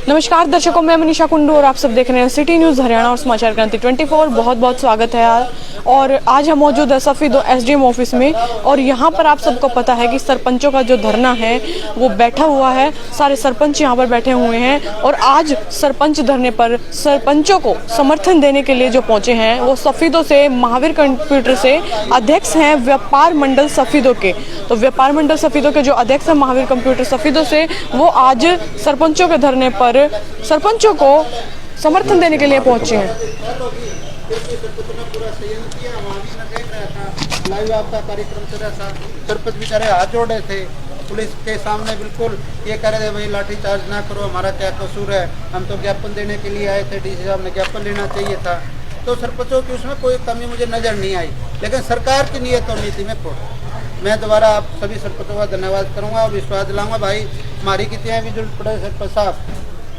नमस्कार दर्शकों, मैं मनीषा कुंडू और आप सब देख रहे हैं सिटी न्यूज़ हरियाणा और समाचार क्रांति 24। बहुत बहुत स्वागत है यार। और आज हम मौजूद है सफीदो एसडीएम ऑफिस में और यहाँ पर आप सबको पता है कि सरपंचों का जो धरना है वो बैठा हुआ है। सारे सरपंच यहाँ पर बैठे हुए हैं और आज सरपंच धरने पर सरपंचों को समर्थन देने के लिए जो पहुँचे हैं वो सफीदो से महावीर कंप्यूटर से अध्यक्ष हैं व्यापार मंडल सफीदो के। तो व्यापार मंडल सफीदो के जो अध्यक्ष हैं महावीर कंप्यूटर सफीदो से, वो आज सरपंचों के धरने पर सरपंचों को समर्थन देने के लिए पहुंचे हैं। लाइव आपका कार्यक्रम चल रहा था, सरपंच बेचारे हाथ जोड़े थे पुलिस के सामने, बिल्कुल ये कह रहे थे भाई लाठी चार्ज ना करो, हमारा क्या कसूर है, हम तो ज्ञापन देने के लिए आए थे, डीसी साहब ने ज्ञापन लेना चाहिए था। तो सरपंचों की उसमें कोई कमी मुझे नजर नहीं आई, लेकिन सरकार की नीयत और नीति में फोड़। मैं दोबारा आप सभी सरपंचों का धन्यवाद करूंगा और विश्वास दिलाऊंगा भाई हमारी कितनी भी जरूरत पड़े सरपंच साहब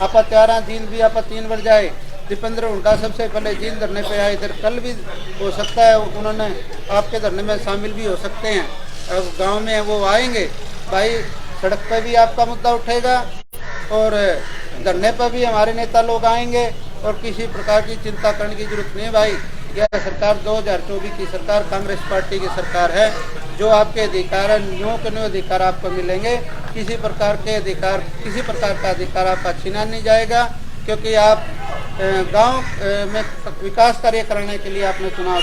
आप तैयार झील भी आप 3 बज जाए। दीपेंद्र उनका सबसे पहले झील धरने पे आए, इधर कल भी हो सकता है उन्होंने आपके धरने में शामिल भी हो सकते हैं। अब गांव में वो आएंगे भाई, सड़क पर भी आपका मुद्दा उठेगा और धरने पर भी हमारे नेता लोग आएंगे और किसी प्रकार की चिंता करने की जरूरत नहीं है भाई। यह सरकार 2024 की सरकार कांग्रेस पार्टी की सरकार है। जो आपके अधिकार है, न्यू के न्यू अधिकार आपको मिलेंगे। किसी प्रकार का अधिकार आपका छीना नहीं जाएगा, क्योंकि आप गांव में विकास कार्य कराने के लिए आपने चुनाव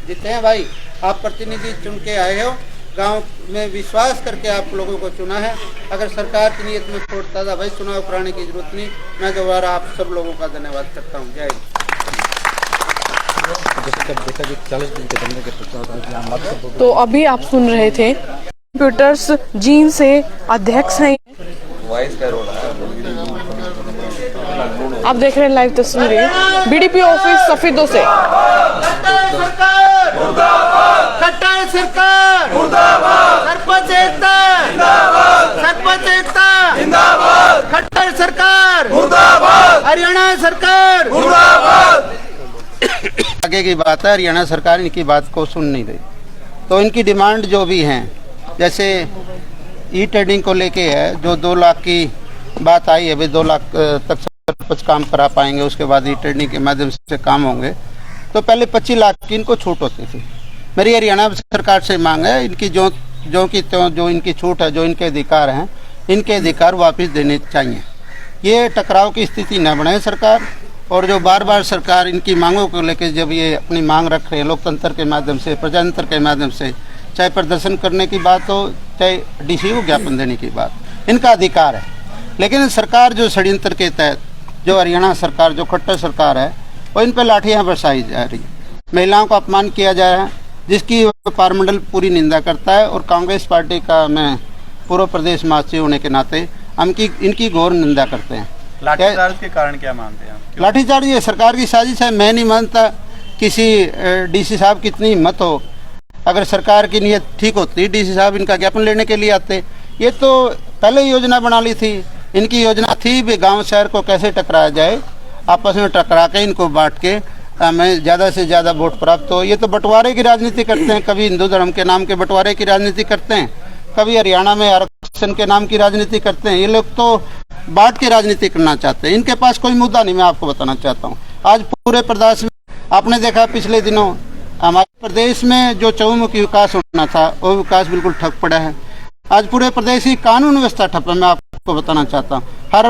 जीते हैं भाई। आप प्रतिनिधि चुन के आए हो, गांव में विश्वास करके आप लोगों को चुना है। अगर सरकार की नीयत में खोटता था भाई, चुनाव कराने की जरूरत नहीं। मैं दोबारा आप सब लोगों का धन्यवाद करता हूँ। जय हिंद। तो अभी आप सुन रहे थे कंप्यूटर्स जीन से अध्यक्ष हैं। आप देख रहे हैं लाइव तस्वीरें बीडीपी ऑफिस सफीदो से। खट्टर सरकार सरपंच एकता खट्टर सरकार हरियाणा सरकार। आगे की बात है, हरियाणा सरकार इनकी बात को सुन नहीं रही। तो इनकी डिमांड जो भी हैं, जैसे ई ट्रेडिंग को लेके है, जो 2 लाख की बात आई है, भाई 2 लाख तक सरपंच काम करा पाएंगे, उसके बाद ई ट्रेडिंग के माध्यम से काम होंगे। तो पहले 25 लाख की इनको छूट होती थी। मेरी हरियाणा सरकार से मांग है, इनकी जो इनकी छूट है, जो इनके अधिकार हैं, इनके अधिकार वापस देने चाहिए। ये टकराव की स्थिति न बने सरकार, और जो बार बार सरकार इनकी मांगों को लेकर जब ये अपनी मांग रख रहे हैं लोकतंत्र के माध्यम से, प्रजातंत्र के माध्यम से, चाहे प्रदर्शन करने की बात हो, चाहे डीसी को ज्ञापन देने की बात, इनका अधिकार है। लेकिन सरकार जो षड्यंत्र के तहत, जो हरियाणा सरकार, जो खट्टर सरकार है, वो इन पर लाठियाँ बरसाई जा रही है, महिलाओं का अपमान किया जा रहा है, जिसकी व्यापार मंडल पूरी निंदा करता है। और कांग्रेस पार्टी का मैं पूर्व प्रदेश महासचिव होने के नाते हम इनकी घोर निंदा करते हैं। लाठीचार्ज के कारण क्या मानते हैं आप? लाठीचार्ज ये सरकार की साजिश है। मैं नहीं मानता किसी डीसी साहब की इतनी हिम्मत हो। अगर सरकार की नीयत ठीक होती, डीसी साहब इनका ज्ञापन लेने के लिए आते। ये तो पहले योजना बना ली थी, इनकी योजना थी भी गांव शहर को कैसे टकराया जाए, आपस में टकरा के इनको बांट के हमें ज़्यादा से ज़्यादा वोट प्राप्त हो। ये तो बंटवारे की राजनीति करते हैं, कभी हिंदू धर्म के नाम के बंटवारे की राजनीति करते हैं, कभी हरियाणा में आरक्षण के नाम की राजनीति करते हैं। ये लोग तो बांट के राजनीति करना चाहते हैं। इनके पास कोई मुद्दा नहीं। मैं आपको बताना चाहता हूँ, आज पूरे प्रदेश में आपने देखा पिछले दिनों हमारे प्रदेश में जो चहुमुखी विकास होना था, वो विकास बिल्कुल ठप पड़ा है। आज पूरे प्रदेश की कानून व्यवस्था ठप है। मैं आपको बताना चाहता हूँ, हर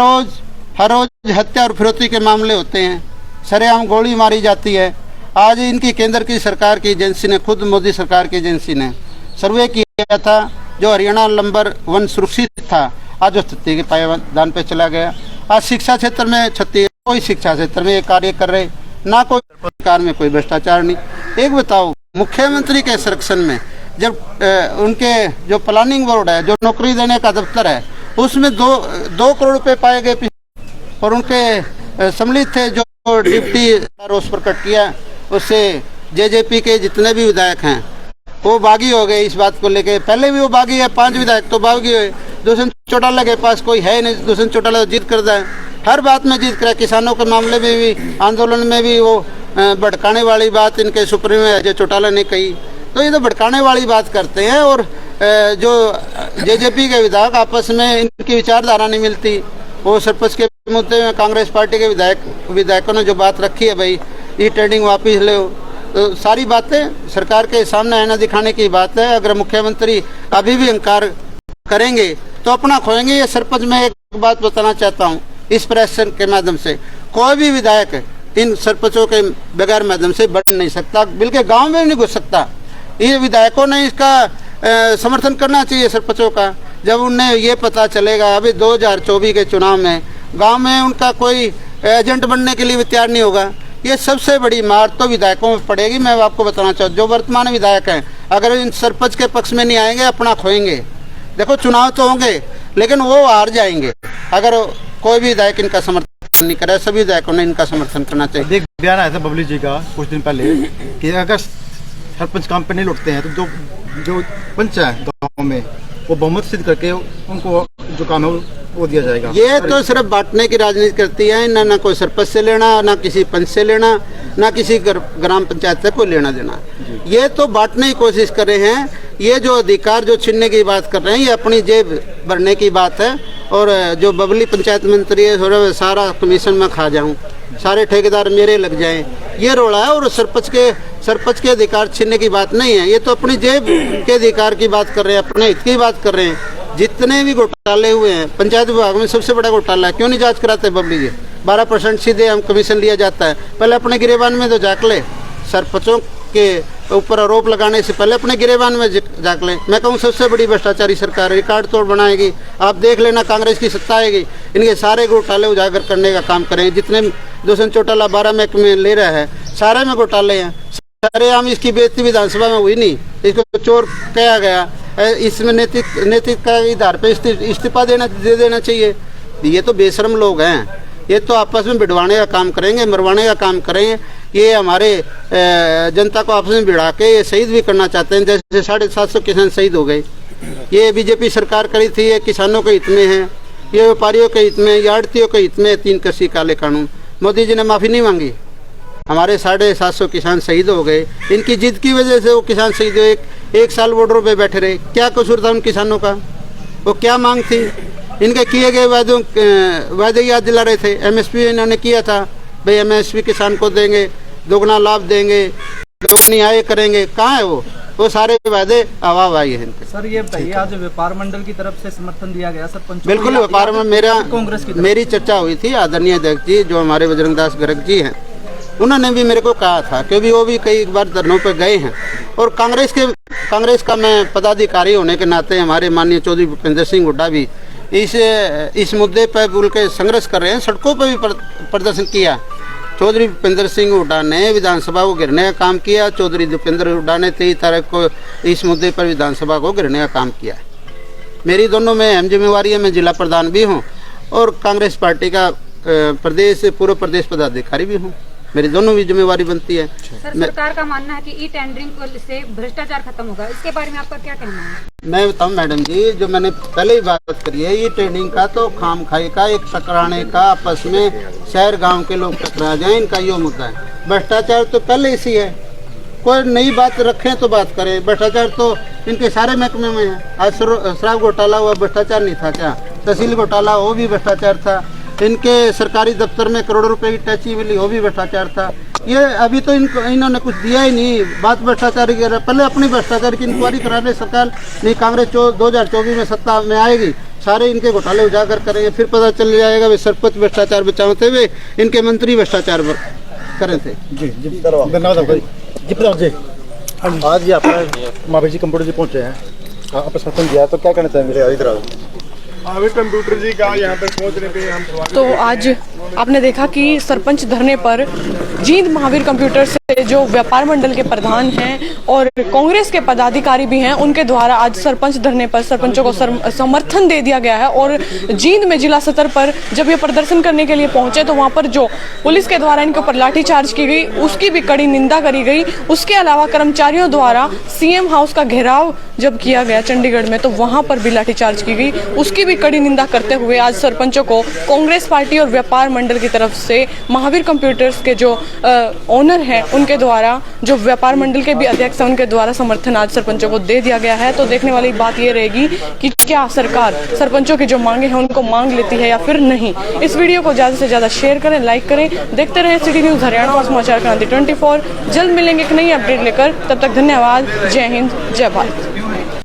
रोज हत्या और फिरौती के मामले होते हैं, सरेआम गोली मारी जाती है। आज इनकी केंद्र की सरकार की एजेंसी ने, खुद मोदी सरकार की एजेंसी ने सर्वे किया था, जो हरियाणा नंबर 1 सुरक्षित था, आज वो छत्तीस के पायदान पे चला गया। आज शिक्षा क्षेत्र में छत्तीस कोई शिक्षा क्षेत्र में ये कार्य कर रहे ना, कोई सरकार में कोई भ्रष्टाचार नहीं। एक बताओ, मुख्यमंत्री के संरक्षण में जब उनके जो प्लानिंग बोर्ड है, जो नौकरी देने का दफ्तर है, उसमें 2 करोड़ रुपए पाए गए और उनके सम्मिलित थे जो डिप्टी रोष प्रकट किया, उससे जेजेपी के जितने भी विधायक हैं वो बागी हो गए इस बात को लेके। पहले भी वो बागी है, 5 विधायक तो बागी हुए। दुष्यंत चौटाला के पास कोई है नहीं, दुष्यंत चौटाला जीत कर है, हर बात में जीत कर। किसानों के मामले में भी, आंदोलन में भी वो भड़काने वाली बात इनके सुप्रीमो अजय चौटाला ने कही। तो ये तो भड़काने वाली बात करते हैं। और जो जेजेपी के विधायक आपस में इनकी विचारधारा नहीं मिलती, वो सरपंच के मुद्दे में कांग्रेस पार्टी के विधायकों ने जो बात रखी है भाई ई टेंडिंग वापिस ले, तो सारी बातें सरकार के सामने आईना दिखाने की बात है। अगर मुख्यमंत्री अभी भी इंकार करेंगे तो अपना खोएंगे। ये सरपंच मैं एक बात बताना चाहता हूँ इस प्रेस के माध्यम से, कोई भी विधायक इन सरपंचों के बगैर माध्यम से बढ़ नहीं सकता, बल्कि गांव में नहीं घुस सकता। ये विधायकों ने इसका समर्थन करना चाहिए सरपंचों का। जब उन्हें ये पता चलेगा अभी 2024 के चुनाव में गांव में उनका कोई एजेंट बनने के लिए भी तैयार नहीं होगा, ये सबसे बड़ी मार तो विधायकों में पड़ेगी। मैं आपको बताना चाहूँ जो वर्तमान विधायक हैं अगर इन सरपंच के पक्ष में नहीं आएंगे अपना खोएंगे। देखो चुनाव तो होंगे लेकिन वो हार जाएंगे अगर कोई भी विधायक इनका समर्थन नहीं करे। सभी विधायकों ने इनका समर्थन करना चाहिए। एक बयान आया था बबली जी का कुछ दिन पहले कि अगर सरपंच काम पे नहीं लौटते हैं तो जो पंच है गाँव में वो बहुमत सिद्ध करके उनको जो काम है वो दिया जाएगा। ये तो सिर्फ बांटने की राजनीति करती है, ना कोई सरपंच से लेना, ना किसी पंच से लेना, ना किसी ग्राम पंचायत से कोई लेना देना। ये तो बांटने की कोशिश कर रहे हैं। ये जो अधिकार जो छीनने की बात कर रहे हैं ये अपनी जेब भरने की बात है। और जो बबली पंचायत मंत्री है सारा कमीशन में खा जाऊं, सारे ठेकेदार मेरे लग जाएं, ये रोड़ा है। और सरपंच के अधिकार छीनने की बात नहीं है, ये तो अपनी जेब के अधिकार की बात कर रहे हैं, अपने हित की बात कर रहे हैं। जितने भी घोटाले हुए हैं पंचायत विभाग में सबसे बड़ा घोटाला है, क्यों नहीं जांच कराते बबली जी? 12% सीधे हम कमीशन लिया जाता है। पहले अपने गिरेबान में तो जाक ले, सरपंचों के ऊपर आरोप लगाने से पहले अपने गिरेबान में जाक ले। मैं कहूँ सबसे बड़ी भ्रष्टाचारी सरकार रिकॉर्ड तोड़ बनाएगी। आप देख लेना कांग्रेस की सत्ता आएगी, इनके सारे घोटाले उजागर करने का काम करेंगे। जितने दूसरे चौटाला 12 महकमे ले रहा है सारे में घोटाले हैं। सारे आम इसकी बेइज्जती विधानसभा में हुई नहीं, इसको चोर कहा गया। इसमें नैतिक का आधार पे इस्तीफा दे देना चाहिए। ये तो बेशरम लोग हैं, ये तो आपस में भिड़वाने का काम करेंगे, मरवाने का काम करेंगे। ये हमारे जनता को आपस में भिड़ा के ये शहीद भी करना चाहते हैं। जैसे 750 किसान शहीद हो गए। ये बीजेपी सरकार करी थी, ये किसानों के हित में है, ये व्यापारियों के हित में, ये आड़तियों के हित में। 3 कृषि काले कानून मोदी जी ने माफ़ी नहीं मांगी, हमारे 750 किसान शहीद हो गए। इनकी जिद की वजह से वो किसान शहीद हुए। एक साल बॉर्डरों पे बैठे रहे। क्या कसूर था उन किसानों का? वो क्या मांग थी? इनके किए गए वादे याद दिला रहे थे। एमएसपी इन्होंने किया था, भाई एमएसपी किसान को देंगे, दोगुना लाभ देंगे, दोगुनी आय करेंगे। कहाँ है वो सारे वादे हवा हवाई है इनके। सर ये बताइए आज व्यापार मंडल की तरफ से समर्थन दिया गया सरपंच? बिल्कुल, व्यापार में कांग्रेस की मेरी चर्चा हुई थी। आदरणीय अध्यक्ष जी जो हमारे बजरंग दास गर्ग जी हैं, उन्होंने भी मेरे को कहा था, क्योंकि वो भी कई बार धरनों पर गए हैं। और कांग्रेस का मैं पदाधिकारी होने के नाते हमारे माननीय चौधरी भूपेंद्र सिंह हुड्डा भी इस मुद्दे पर बोल के संघर्ष कर रहे हैं। सड़कों पर भी प्रदर्शन किया। चौधरी भूपेंद्र सिंह हुड्डा ने विधानसभा को घेरने का काम किया। चौधरी भूपेंद्र हुड्डा ने 23 तारीख को इस मुद्दे पर विधानसभा को घेरने का काम किया। मेरी दोनों में अहम जिम्मेवारी है। मैं जिला प्रधान भी हूँ और कांग्रेस पार्टी का पूर्व प्रदेश पदाधिकारी भी हूँ। मेरी दोनों भी जिम्मेवारी बनती है। सर सरकार का मानना है कि ई टेंडरिंग से भ्रष्टाचार खत्म होगा, इसके बारे में आपका क्या कहना है? मैं बताऊं मैडम जी, जो मैंने पहले ही बात करी है, ई टेंडरिंग का तो खाम खाई का एक टकराने का, आपस में शहर गांव के लोग टकरा जाएं, इनका यो मुद्दा है। भ्रष्टाचार तो पहले इसी है, कोई नई बात रखें तो बात करें। भ्रष्टाचार तो इनके सारे महकमे में है। आज शराब घोटाला हुआ, भ्रष्टाचार नहीं था क्या? तहसील घोटाला वो भी भ्रष्टाचार था। इनके सरकारी दफ्तर में करोड़ों रुपए की टैक्सी मिली, वो भी भ्रष्टाचार था। ये अभी तो इन्होंने कुछ दिया ही नहीं। बात भ्रष्टाचार की, पहले अपनी भ्रष्टाचार की इंक्वायरी करा ले सरकार। नहीं, कांग्रेस 2024 में सत्ता में आएगी, सारे इनके घोटाले उजागर करेंगे, फिर पता चल जाएगा वे सरपंच भ्रष्टाचार बचाते हुए इनके मंत्री भ्रष्टाचार करे थे। जी धन्यवाद जी। प्रधान जी, आज ये अपना महावीर जी कंप्यूटर जी पहुँचे हैं, आपने समर्थन दिया, तो क्या कहना चाहेंगे? इधर कंप्यूटर जी का यहाँ पर पहुँचने पे हम तो आज आपने देखा कि सरपंच धरने पर जींद महावीर कंप्यूटर से जो व्यापार मंडल के प्रधान हैं और कांग्रेस के पदाधिकारी भी हैं, उनके द्वारा आज सरपंच धरने पर सरपंचों को समर्थन दे दिया गया है। और जींद में जिला स्तर पर जब ये प्रदर्शन करने के लिए पहुंचे तो वहां पर जो पुलिस के द्वारा इनके ऊपर लाठीचार्ज की गई, उसकी भी कड़ी निंदा करी गई। उसके अलावा कर्मचारियों द्वारा सीएम हाउस का घेराव जब किया गया चंडीगढ़ में, तो वहां पर भी लाठीचार्ज की गई, उसकी भी भी कड़ी निंदा करते हुए आज सरपंचों को कांग्रेस पार्टी और व्यापार मंडल की तरफ से महावीर कंप्यूटर्स के जो ओनर हैं उनके द्वारा, जो व्यापार मंडल के भी अध्यक्ष हैं उनके द्वारा समर्थन आज सरपंचों को दे दिया गया है। तो देखने वाली बात ये रहेगी कि क्या सरकार सरपंचों की जो मांगे हैं उनको मांग लेती है या फिर नहीं। इस वीडियो को ज्यादा से ज्यादा शेयर करें, लाइक करें, देखते रहें सिटी न्यूज हरियाणा और समाचार क्रांति 24। जल्द मिलेंगे एक नई अपडेट लेकर, तब तक धन्यवाद। जय हिंद, जय भारत।